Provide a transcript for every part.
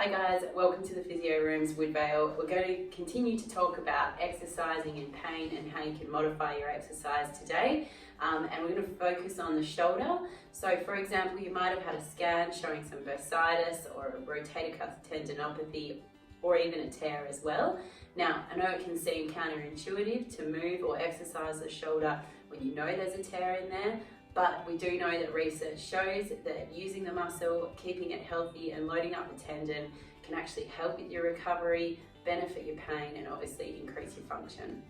Hi guys, welcome to the Physio Rooms Woodvale. We're going to continue to talk about exercising in pain and how you can modify your exercise today. And we're going to focus on the shoulder. So for example, you might have had a scan showing some bursitis or a rotator cuff tendinopathy or even a tear as well. Now, I know it can seem counterintuitive to move or exercise the shoulder when you know there's a tear in there, but we do know that research shows that using the muscle, keeping it healthy and loading up the tendon can actually help with your recovery, benefit your pain and obviously increase your function.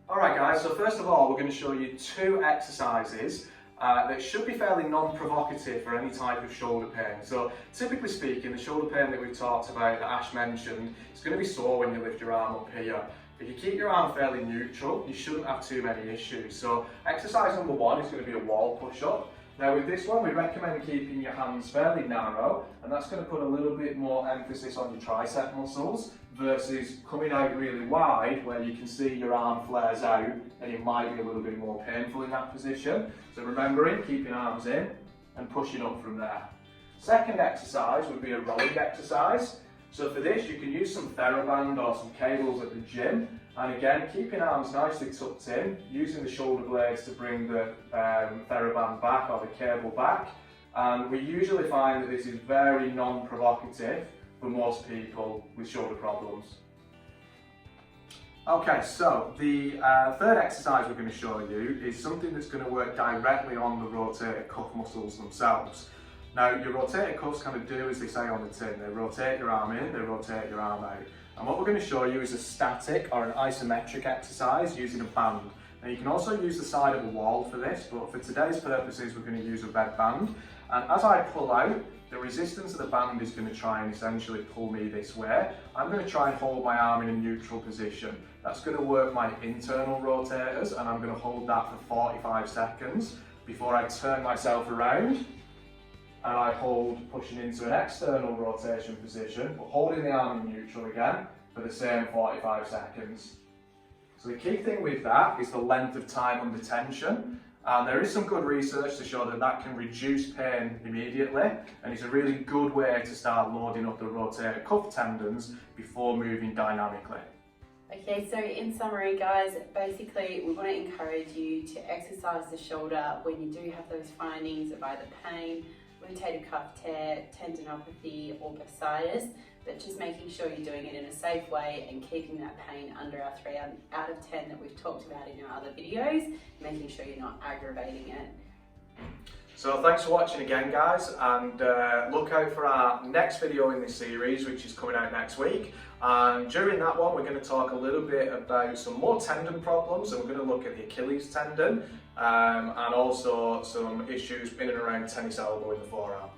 Alright guys, so first of all we're going to show you two exercises that should be fairly non-provocative for any type of shoulder pain. So typically speaking, the shoulder pain that we've talked about, that Ash mentioned, it's going to be sore when you lift your arm up here. If you keep your arm fairly neutral, you shouldn't have too many issues. So exercise number one is going to be a wall push-up. Now with this one, we recommend keeping your hands fairly narrow, and that's going to put a little bit more emphasis on your tricep muscles versus coming out really wide where you can see your arm flares out and it might be a little bit more painful in that position. So remembering, keeping arms in and pushing up from there. Second exercise would be a rowing exercise. So for this, you can use some TheraBand or some cables at the gym, and again, keeping arms nicely tucked in, using the shoulder blades to bring the TheraBand back or the cable back. And we usually find that this is very non-provocative for most people with shoulder problems. Okay, so the third exercise we're going to show you is something that's going to work directly on the rotator cuff muscles themselves. Now, your rotator cuffs kind of do as they say on the tin. They rotate your arm in, they rotate your arm out. And what we're going to show you is a static or an isometric exercise using a band. Now, you can also use the side of a wall for this, but for today's purposes, we're going to use a red band. And as I pull out, the resistance of the band is going to try and essentially pull me this way. I'm going to try and hold my arm in a neutral position. That's going to work my internal rotators, and I'm going to hold that for 45 seconds before I turn myself around. And I hold, pushing into an external rotation position, but holding the arm in neutral again for the same 45 seconds. So the key thing with that is the length of time under tension. And there is some good research to show that that can reduce pain immediately, and it's a really good way to start loading up the rotator cuff tendons before moving dynamically. Okay, so in summary guys, basically we want to encourage you to exercise the shoulder when you do have those findings of either pain, rotator cuff tear, tendinopathy or bursitis, but just making sure you're doing it in a safe way and keeping that pain under our 3 out of 10 that we've talked about in our other videos, making sure you're not aggravating it. So thanks for watching again guys, and look out for our next video in this series, which is coming out next week. And during that one we're going to talk a little bit about some more tendon problems, and we're going to look at the Achilles tendon and also some issues in and around tennis elbow in the forearm.